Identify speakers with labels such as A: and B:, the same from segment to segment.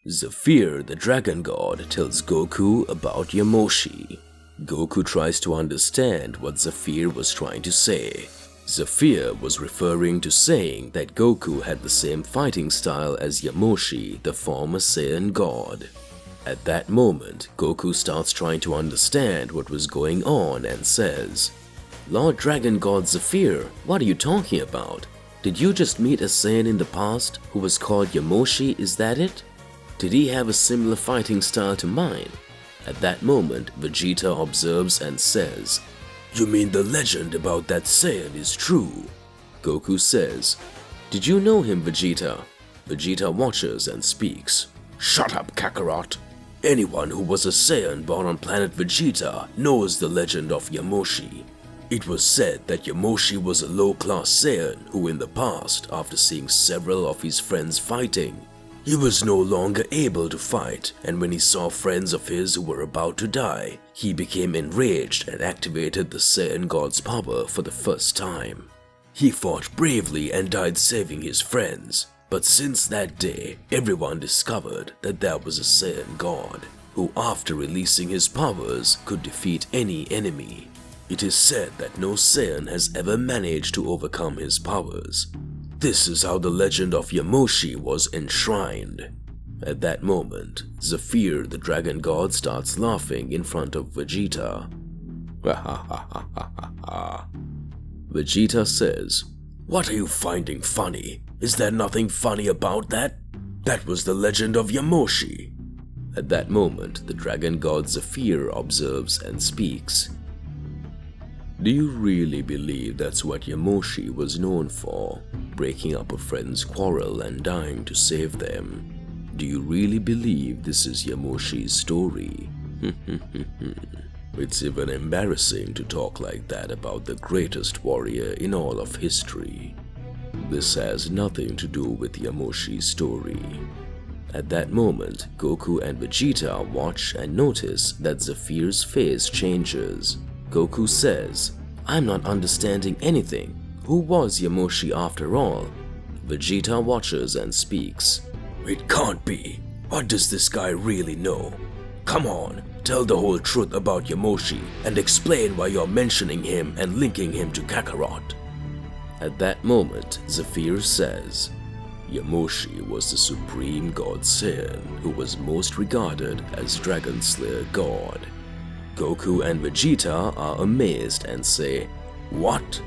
A: Zephyr, the dragon god, tells Goku about Yamoshi. Goku tries to understand what Zephyr was trying to say. Zephyr was referring to saying that Goku had the same fighting style as Yamoshi, the former Saiyan god. At that moment, Goku starts trying to understand what was going on and says, "Lord Dragon God Zephyr, what are you talking about? Did you just meet a Saiyan in the past who was called Yamoshi, is that it? Did he have a similar fighting style to mine?" At that moment, Vegeta observes and says, "You mean the legend about that Saiyan is true?" Goku says, "Did you know him, Vegeta?" Vegeta watches and speaks, "Shut up, Kakarot. Anyone who was a Saiyan born on planet Vegeta knows the legend of Yamoshi. It was said that Yamoshi was a low-class Saiyan who in the past, after seeing several of his friends fighting, he was no longer able to fight, and when he saw friends of his who were about to die, he became enraged and activated the Saiyan God's power for the first time. He fought bravely and died saving his friends, but since that day, everyone discovered that there was a Saiyan God, who after releasing his powers could defeat any enemy. It is said that no Saiyan has ever managed to overcome his powers. This is how the legend of Yamoshi was enshrined." At that moment, Zephyr, the dragon god, starts laughing in front of Vegeta. Vegeta says, "What are you finding funny? Is there nothing funny about that? That was the legend of Yamoshi." At that moment, the dragon god Zephyr observes and speaks. "Do you really believe that's what Yamoshi was known for? Breaking up a friend's quarrel and dying to save them? Do you really believe this is Yamoshi's story?" It's even embarrassing to talk like that about the greatest warrior in all of history. This has nothing to do with Yamoshi's story. At that moment, Goku and Vegeta watch and notice that Zephyr's face changes. Goku says, "I'm not understanding anything. Who was Yamoshi after all?" Vegeta watches and speaks. "It can't be. What does this guy really know? Come on, tell the whole truth about Yamoshi and explain why you're mentioning him and linking him to Kakarot." At that moment, Zephyr says, "Yamoshi was the supreme god Saiyan who was most regarded as Dragon Slayer God." Goku and Vegeta are amazed and say, "What?"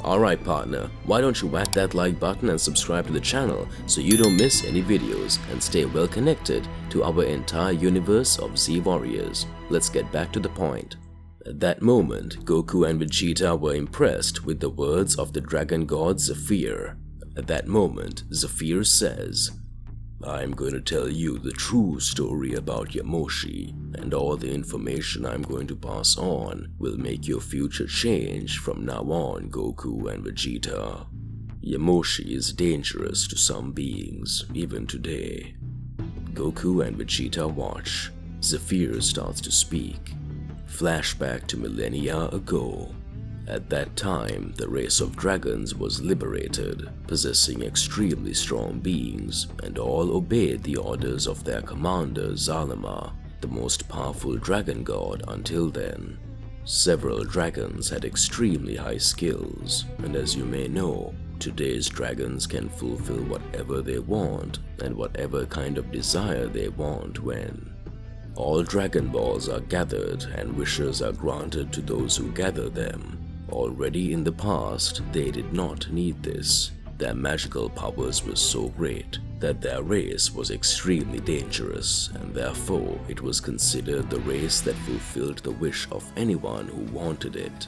A: Alright partner, why don't you whack that like button and subscribe to the channel so you don't miss any videos and stay well connected to our entire universe of Z Warriors. Let's get back to the point. At that moment, Goku and Vegeta were impressed with the words of the dragon god Zephyr. At that moment, Zephyr says, "I'm going to tell you the true story about Yamoshi, and all the information I'm going to pass on will make your future change from now on, Goku and Vegeta. Yamoshi is dangerous to some beings, even today." Goku and Vegeta watch. Zephyr starts to speak. Flashback to millennia ago. At that time, the race of dragons was liberated, possessing extremely strong beings, and all obeyed the orders of their commander Zalama, the most powerful dragon god until then. Several dragons had extremely high skills, and as you may know, today's dragons can fulfill whatever they want and whatever kind of desire they want when. All Dragon Balls are gathered and wishes are granted to those who gather them. Already in the past, they did not need this. Their magical powers were so great that their race was extremely dangerous, and therefore it was considered the race that fulfilled the wish of anyone who wanted it.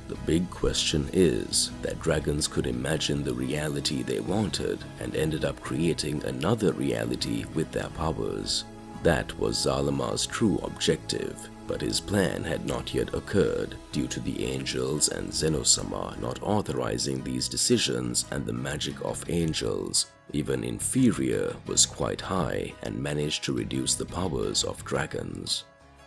A: The big question is that dragons could imagine the reality they wanted and ended up creating another reality with their powers. That was Zalama's true objective, but his plan had not yet occurred due to the angels and Zeno-sama not authorizing these decisions, and the magic of angels, even inferior, was quite high and managed to reduce the powers of dragons.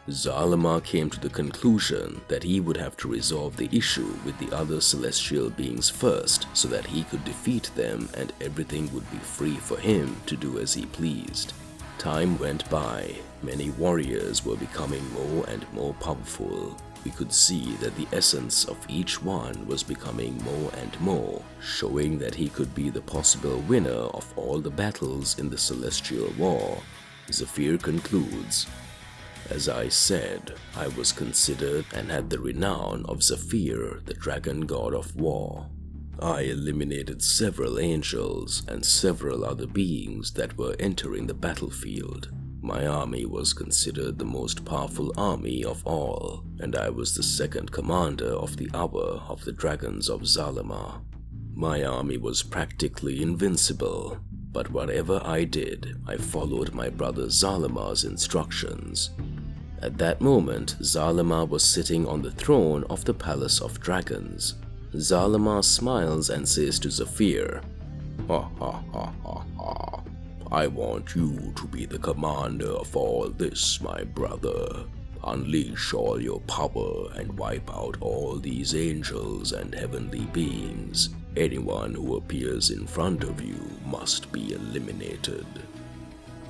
A: Zalama came to the conclusion that he would have to resolve the issue with the other celestial beings first so that he could defeat them and everything would be free for him to do as he pleased. Time went by. Many warriors were becoming more and more powerful. We could see that the essence of each one was becoming more and more, showing that he could be the possible winner of all the battles in the Celestial War. Zephyr concludes, "As I said, I was considered and had the renown of Zephyr, the dragon god of war. I eliminated several angels and several other beings that were entering the battlefield. My army was considered the most powerful army of all, and I was the second commander of the hour of the dragons of Zalama. My army was practically invincible, but whatever I did, I followed my brother Zalama's instructions." At that moment, Zalama was sitting on the throne of the Palace of Dragons. Zalama smiles and says to Zephyr, "Ha ha ha ha ha. I want you to be the commander of all this, my brother. Unleash all your power and wipe out all these angels and heavenly beings. Anyone who appears in front of you must be eliminated.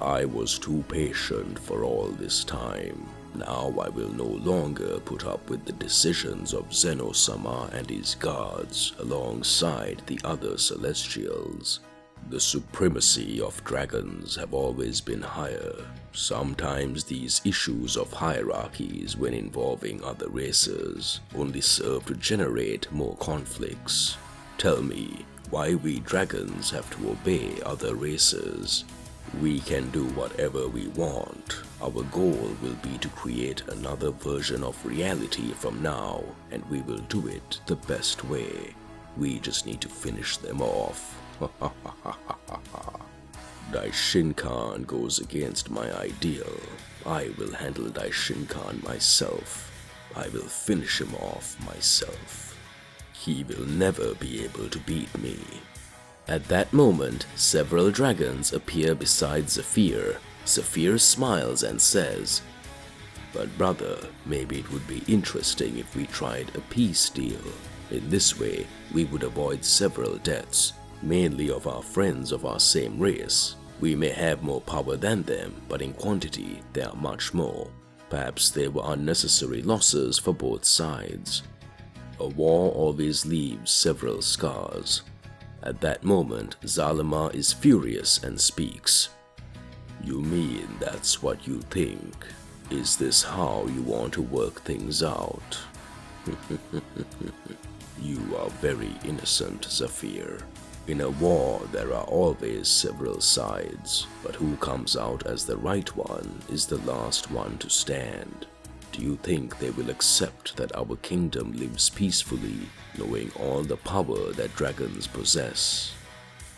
A: I was too patient for all this time. Now I will no longer put up with the decisions of Zeno-sama and his gods alongside the other Celestials. The supremacy of dragons have always been higher. Sometimes these issues of hierarchies when involving other races only serve to generate more conflicts. Tell me why we dragons have to obey other races. We can do whatever we want. Our goal will be to create another version of reality from now, and we will do it the best way. We just need to finish them off." Daishinkan goes against my ideal. I will handle Daishinkan myself. I will finish him off myself. He will never be able to beat me. At that moment, several dragons appear beside Zephyr. Zephyr smiles and says, "But brother, maybe it would be interesting if we tried a peace deal. In this way, we would avoid several deaths, mainly of our friends of our same race. We may have more power than them, but in quantity, they are much more. Perhaps there were unnecessary losses for both sides. A war always leaves several scars." At that moment, Zalama is furious and speaks. "You mean that's what you think? Is this how you want to work things out?" "You are very innocent, Zephyr. In a war, there are always several sides, but who comes out as the right one is the last one to stand. Do you think they will accept that our kingdom lives peacefully, knowing all the power that dragons possess?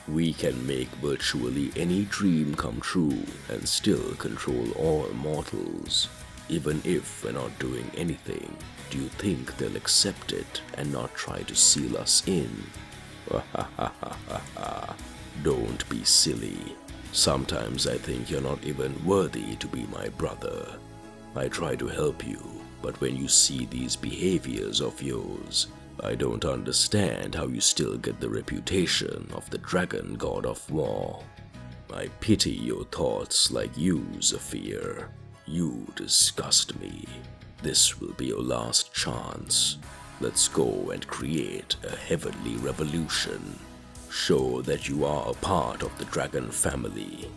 A: We can make virtually any dream come true and still control all mortals. Even if we're not doing anything, do you think they'll accept it and not try to seal us in?" "Don't be silly. Sometimes I think you're not even worthy to be my brother. I try to help you, but when you see these behaviors of yours, I don't understand how you still get the reputation of the dragon god of war. I pity your thoughts like you, Zephyr. You disgust me. This will be your last chance. Let's go and create a heavenly revolution. Show that you are a part of the dragon family."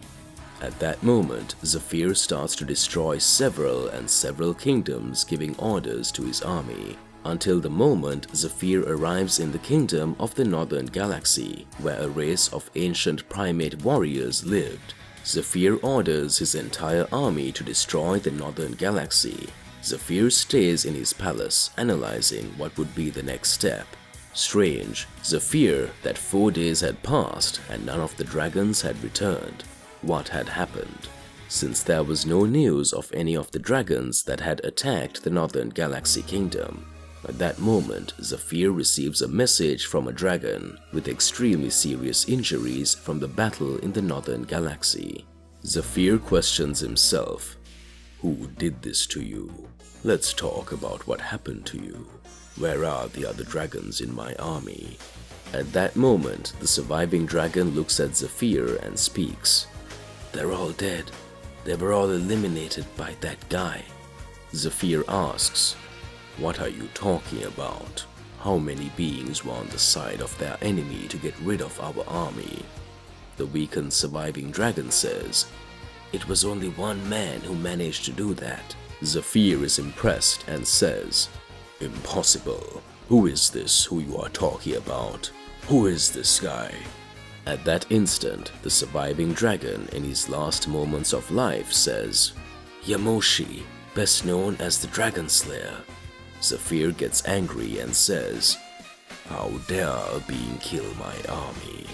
A: At that moment, Zephyr starts to destroy several kingdoms, giving orders to his army, until the moment Zephyr arrives in the kingdom of the Northern Galaxy, where a race of ancient primate warriors lived. Zephyr orders his entire army to destroy the Northern Galaxy. Zephyr stays in his palace, analyzing what would be the next step. Strange, Zephyr, that 4 days had passed and none of the dragons had returned. What had happened? Since there was no news of any of the dragons that had attacked the Northern Galaxy Kingdom. At that moment, Zephyr receives a message from a dragon with extremely serious injuries from the battle in the Northern Galaxy. Zephyr questions himself. Who did this to you? Let's talk about what happened to you. Where are the other dragons in my army? At that moment, the surviving dragon looks at Zephyr and speaks. They're all dead. They were all eliminated by that guy. Zephyr asks, "What are you talking about? How many beings were on the side of their enemy to get rid of our army?" The weakened surviving dragon says, "It was only one man who managed to do that." Zephyr is impressed and says, "Impossible. Who is this who you are talking about? Who is this guy?" At that instant, the surviving dragon in his last moments of life says, "Yamoshi, best known as the Dragon Slayer." Zephyr gets angry and says, "How dare a being kill my army?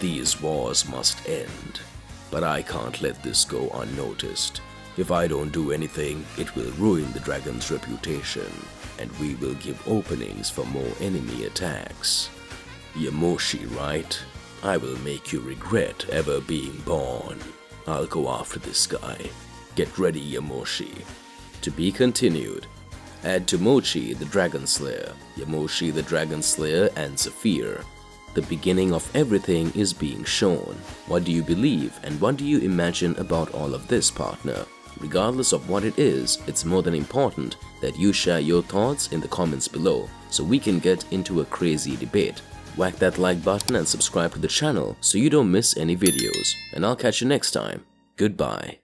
A: These wars must end, but I can't let this go unnoticed. If I don't do anything, it will ruin the dragon's reputation, and we will give openings for more enemy attacks. Yamoshi, right? I will make you regret ever being born. I'll go after this guy. Get ready, Yamoshi." To be continued. Add Tomochi the Dragon Slayer, Yamoshi the Dragon Slayer, and Zephyr. The beginning of everything is being shown. What do you believe and what do you imagine about all of this, partner? Regardless of what it is, it's more than important that you share your thoughts in the comments below so we can get into a crazy debate. Whack that like button and subscribe to the channel so you don't miss any videos. And I'll catch you next time. Goodbye.